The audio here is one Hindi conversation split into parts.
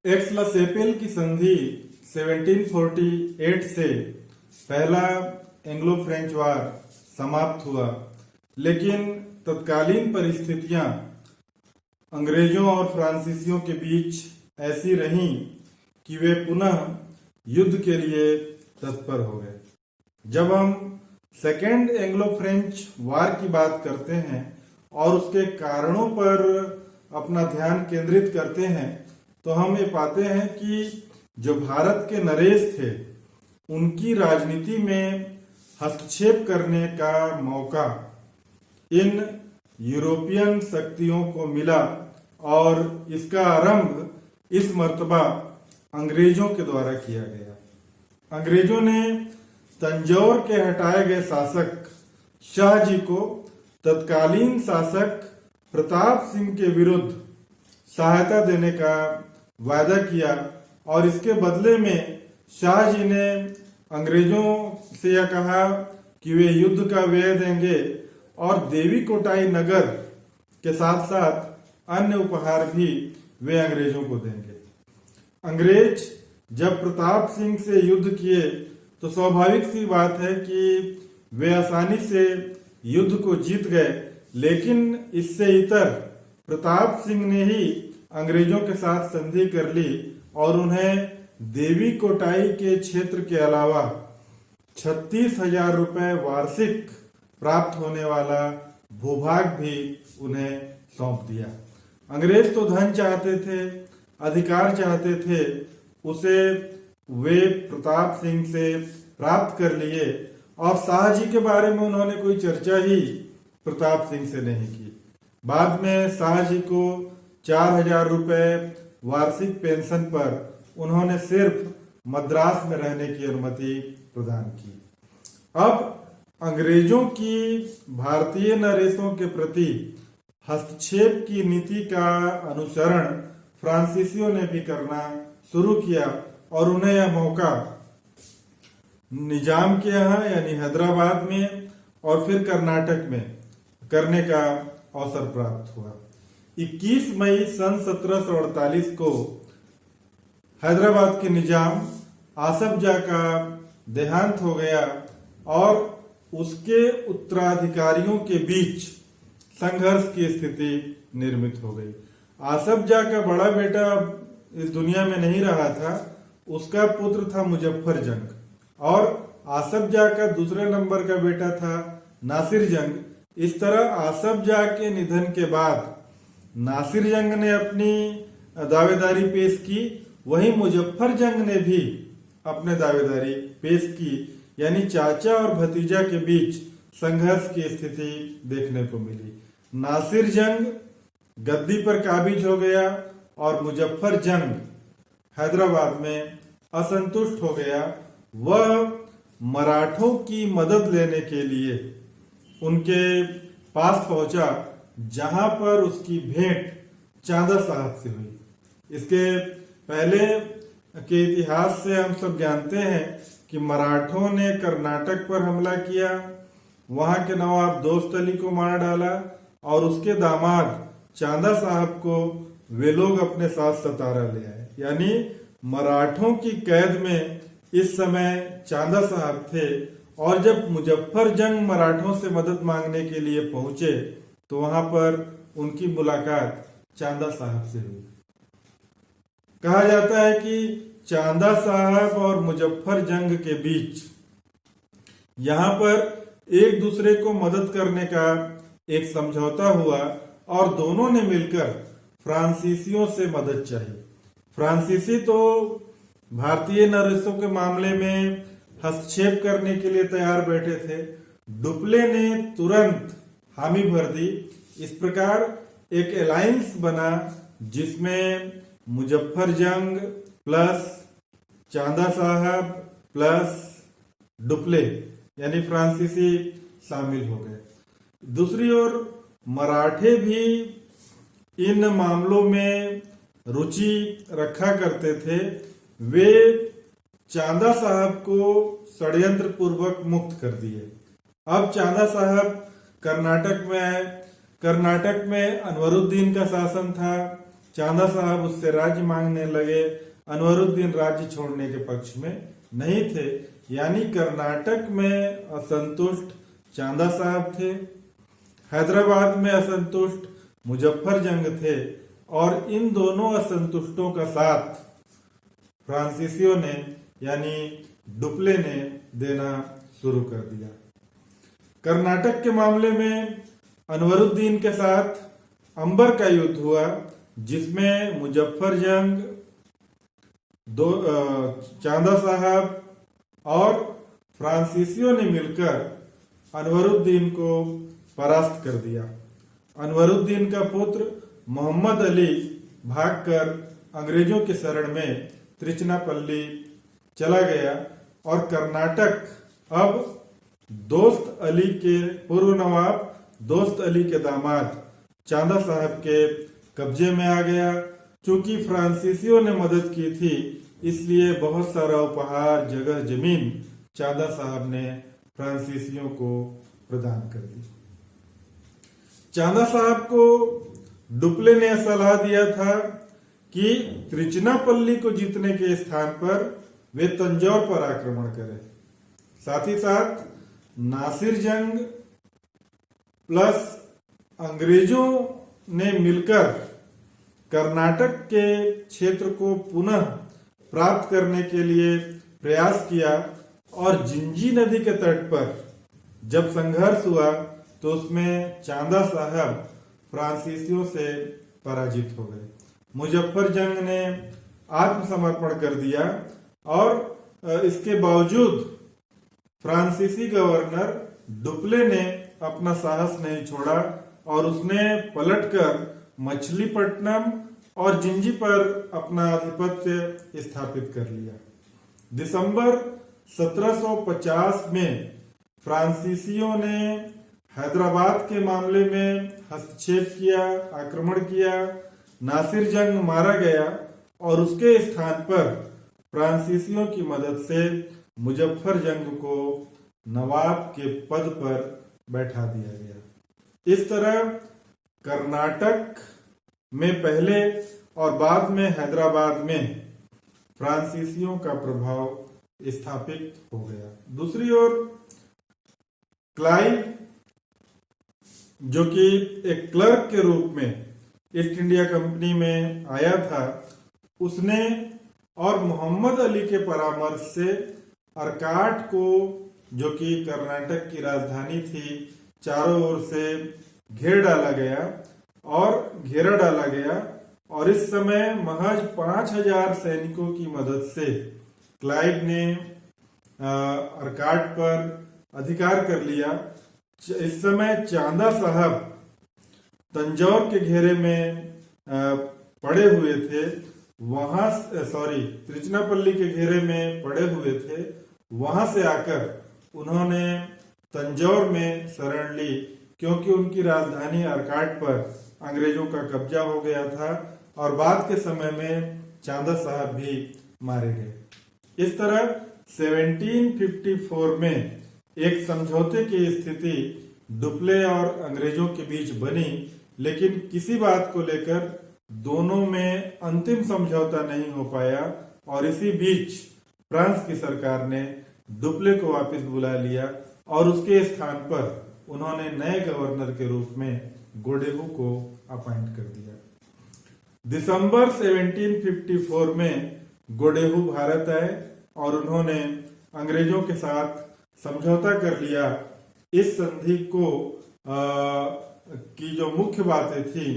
एक्स-ला-चैपेल की संधि 1748 से पहला एंग्लो फ्रेंच वार समाप्त हुआ, लेकिन तत्कालीन परिस्थितियां अंग्रेजों और फ्रांसीसियों के बीच ऐसी रहीं कि वे पुनः युद्ध के लिए तत्पर हो गए। जब हम सेकेंड एंग्लो फ्रेंच वार की बात करते हैं और उसके कारणों पर अपना ध्यान केंद्रित करते हैं, तो हम ये पाते हैं कि जो भारत के नरेश थे, उनकी राजनीति में हस्तक्षेप करने का मौका इन यूरोपियन शक्तियों को मिला और इसका आरंभ इस मर्तबा अंग्रेजों के द्वारा किया गया। अंग्रेजों ने तंजौर के हटाए गए शासक शाहजी को तत्कालीन शासक प्रताप सिंह के विरुद्ध सहायता देने का वायदा किया और इसके बदले में शाहजी ने अंग्रेजों से यह कहा कि वे युद्ध का व्यय देंगे और देवी कोटाई नगर के साथ साथ अन्य उपहार भी वे अंग्रेजों को देंगे। अंग्रेज जब प्रताप सिंह से युद्ध किए तो स्वाभाविक सी बात है कि वे आसानी से युद्ध को जीत गए, लेकिन इससे इतर प्रताप सिंह ने ही अंग्रेजों के साथ संधि कर ली और उन्हें देवी कोटाई के क्षेत्र के अलावा 36,000 रुपए वार्षिक प्राप्त होने वाला भूभाग भी उन्हें सौंप दिया। अंग्रेज तो धन चाहते थे, अधिकार चाहते थे, उसे वे प्रताप सिंह से प्राप्त कर लिए और शाहजी के बारे में उन्होंने कोई चर्चा ही प्रताप सिंह से नहीं की। बाद में शाहजी को 4,000 रुपए वार्षिक पेंशन पर उन्होंने सिर्फ मद्रास में रहने की अनुमति प्रदान की। अब अंग्रेजों की भारतीय नरेशों के प्रति हस्तक्षेप की नीति का अनुसरण फ्रांसीसियों ने भी करना शुरू किया और उन्हें यह मौका निजाम के यहाँ यानी हैदराबाद में और फिर कर्नाटक में करने का अवसर प्राप्त हुआ। 21 मई सन 1748 को हैदराबाद के निजाम आसफ जाह का देहांत हो गया और उसके उत्तराधिकारियों के बीच संघर्ष की स्थिति निर्मित हो गई। आसफ जाह का बड़ा बेटा इस दुनिया में नहीं रहा था, उसका पुत्र था मुजफ्फर जंग और आसफ जाह का दूसरे नंबर का बेटा था नासिर जंग। इस तरह आसफ जाह के निधन के बाद नासिर जंग ने अपनी दावेदारी पेश की, वहीं मुजफ्फर जंग ने भी अपने दावेदारी पेश की, यानी चाचा और भतीजा के बीच संघर्ष की स्थिति देखने को मिली। नासिर जंग गद्दी पर काबिज हो गया और मुजफ्फर जंग हैदराबाद में असंतुष्ट हो गया। वह मराठों की मदद लेने के लिए उनके पास पहुंचा, जहां पर उसकी भेंट चांदा साहब से हुई। इसके पहले के इतिहास से हम सब जानते हैं कि मराठों ने कर्नाटक पर हमला किया, वहां के नवाब दोस्त अली को मार डाला और उसके दामाद चांदा साहब को वे लोग अपने साथ सतारा ले आए। यानी मराठों की कैद में इस समय चांदा साहब थे और जब मुजफ्फर जंग मराठों से मदद मांगने के लिए पहुंचे तो वहां पर उनकी मुलाकात चांदा साहब से हुई। कहा जाता है कि चांदा साहब और मुजफ्फर जंग के बीच यहाँ पर एक दूसरे को मदद करने का एक समझौता हुआ और दोनों ने मिलकर फ्रांसीसियों से मदद चाहिए। फ्रांसीसी तो भारतीय नरेशों के मामले में हस्तक्षेप करने के लिए तैयार बैठे थे। डुप्ले ने तुरंत हामी भर दी। इस प्रकार एक अलायंस बना जिसमें मुजफ्फर जंग प्लस चांदा साहब प्लस डुप्ले यानी फ्रांसीसी शामिल हो गए। दूसरी ओर मराठे भी इन मामलों में रुचि रखा करते थे। वे चांदा साहब को षड्यंत्र पूर्वक मुक्त कर दिए। अब चांदा साहब कर्नाटक में आए। कर्नाटक में अनवरुद्दीन का शासन था। चांदा साहब उससे राज्य मांगने लगे। अनवरुद्दीन राज्य छोड़ने के पक्ष में नहीं थे, यानी कर्नाटक में असंतुष्ट चांदा साहब थे, हैदराबाद में असंतुष्ट मुजफ्फर जंग थे, और इन दोनों असंतुष्टों का साथ फ्रांसीसियों ने यानी डुप्ले ने देना शुरू कर दिया। कर्नाटक के मामले में अनवरुद्दीन के साथ अंबर का युद्ध हुआ, जिसमें मुजफ्फर जंग, चांदा साहब और फ्रांसीसियों ने मिलकर अनवरुद्दीन को परास्त कर दिया। अनवरुद्दीन का पुत्र मोहम्मद अली भागकर अंग्रेजों के शरण में त्रिचनापल्ली चला गया और कर्नाटक अब पूर्व नवाब दोस्त अली के दामाद चांदा साहब के कब्जे में आ गया। चूंकि फ्रांसीसियों ने मदद की थी, इसलिए बहुत सारा उपहार, जगह जमीन चांदा साहब ने फ्रांसीसियों को प्रदान कर दी। चांदा साहब को डुप्ले ने सलाह दिया था कि त्रिचनापल्ली को जीतने के स्थान पर वे तंजौर पर आक्रमण करें। साथ ही साथ नासिर जंग प्लस अंग्रेजों ने मिलकर कर्नाटक के क्षेत्र को पुनः प्राप्त करने के लिए प्रयास किया, और जिंजी नदी के तट पर जब संघर्ष हुआ तो उसमें चांदा साहब फ्रांसीसियों से पराजित हो गए। मुजफ्फर जंग ने आत्मसमर्पण कर दिया, और इसके बावजूद फ्रांसीसी गवर्नर डुप्ले ने अपना साहस नहीं छोड़ा और उसने पलटकर मछलीपट्टनम और जिंजी पर अपना आधिपत्य स्थापित कर लिया। दिसंबर 1750 में फ्रांसीसियों ने हैदराबाद के मामले में हस्तक्षेप किया, आक्रमण किया, नासिर जंग मारा गया और उसके स्थान पर फ्रांसीसियों की मदद से मुजफ्फर जंग को नवाब के पद पर बैठा दिया गया। इस तरह कर्नाटक में पहले और बाद में हैदराबाद में फ्रांसीसियों का प्रभाव स्थापित हो गया। दूसरी ओर क्लाइव, जो कि एक क्लर्क के रूप में ईस्ट इंडिया कंपनी में आया था, उसने और मोहम्मद अली के परामर्श से अर्काट को, जो कि कर्नाटक की राजधानी थी, चारों ओर से घेरा डाला गया और इस समय महज 5000 सैनिकों की मदद से क्लाइव ने अर्काट पर अधिकार कर लिया। इस समय चांदा साहब तंजौर के घेरे में पड़े हुए थे, त्रिचनापल्ली के घेरे में पड़े हुए थे। वहां से आकर उन्होंने तंजौर में शरण ली, क्योंकि उनकी राजधानी अर्काट पर अंग्रेजों का कब्जा हो गया था और बाद के समय में चांदा साहब भी मारे गए। इस तरह 1754 में एक समझौते की स्थिति डुप्ले और अंग्रेजों के बीच बनी, लेकिन किसी बात को लेकर दोनों में अंतिम समझौता नहीं हो पाया और इसी बीच फ्रांस की सरकार ने डुप्ले को वापस बुला लिया और उसके स्थान पर उन्होंने नए गवर्नर के रूप में गोडेहू को अपॉइंट कर दिया। दिसंबर 1754 में गोडेहू भारत आए और उन्होंने अंग्रेजों के साथ समझौता कर लिया। इस संधि को की जो मुख्य बातें थी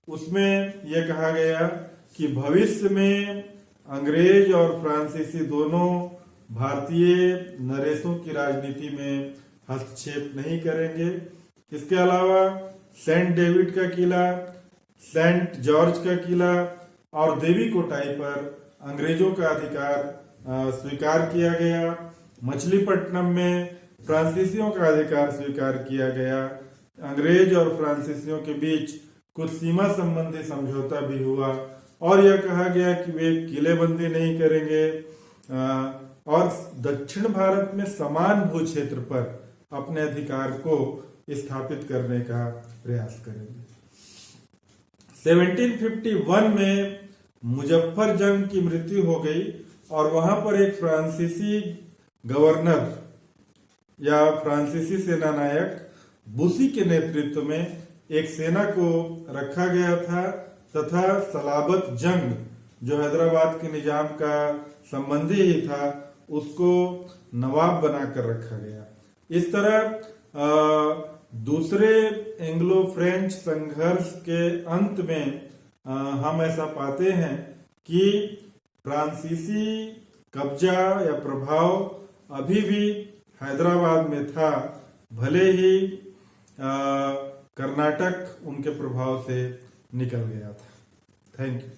उसमें यह कहा गया कि भविष्य में अंग्रेज और फ्रांसीसी दोनों भारतीय नरेशों की राजनीति में हस्तक्षेप नहीं करेंगे। इसके अलावा सेंट डेविड का किला, सेंट जॉर्ज का किला और देवी कोटाई पर अंग्रेजों का अधिकार स्वीकार किया गया। मछलीपट्टनम में फ्रांसीसियों का अधिकार स्वीकार किया गया। अंग्रेज और फ्रांसीसियों के बीच कुछ सीमा संबंधी समझौता भी हुआ और यह कहा गया कि वे किलेबंदी नहीं करेंगे और दक्षिण भारत में समान भू क्षेत्र पर अपने अधिकार को स्थापित करने का प्रयास करेंगे। 1751 में मुजफ्फर जंग की मृत्यु हो गई और वहां पर एक फ्रांसीसी गवर्नर या फ्रांसीसी सेना नायक बुशी के नेतृत्व में एक सेना को रखा गया था तथा सलाबत जंग जो हैदराबाद के निजाम का संबंधी ही था उसको नवाब बनाकर रखा गया। इस तरह दूसरे एंग्लो फ्रेंच संघर्ष के अंत में हम ऐसा पाते हैं कि फ्रांसीसी कब्जा या प्रभाव अभी भी हैदराबाद में था, भले ही कर्नाटक उनके प्रभाव से निकल गया था। Thank you.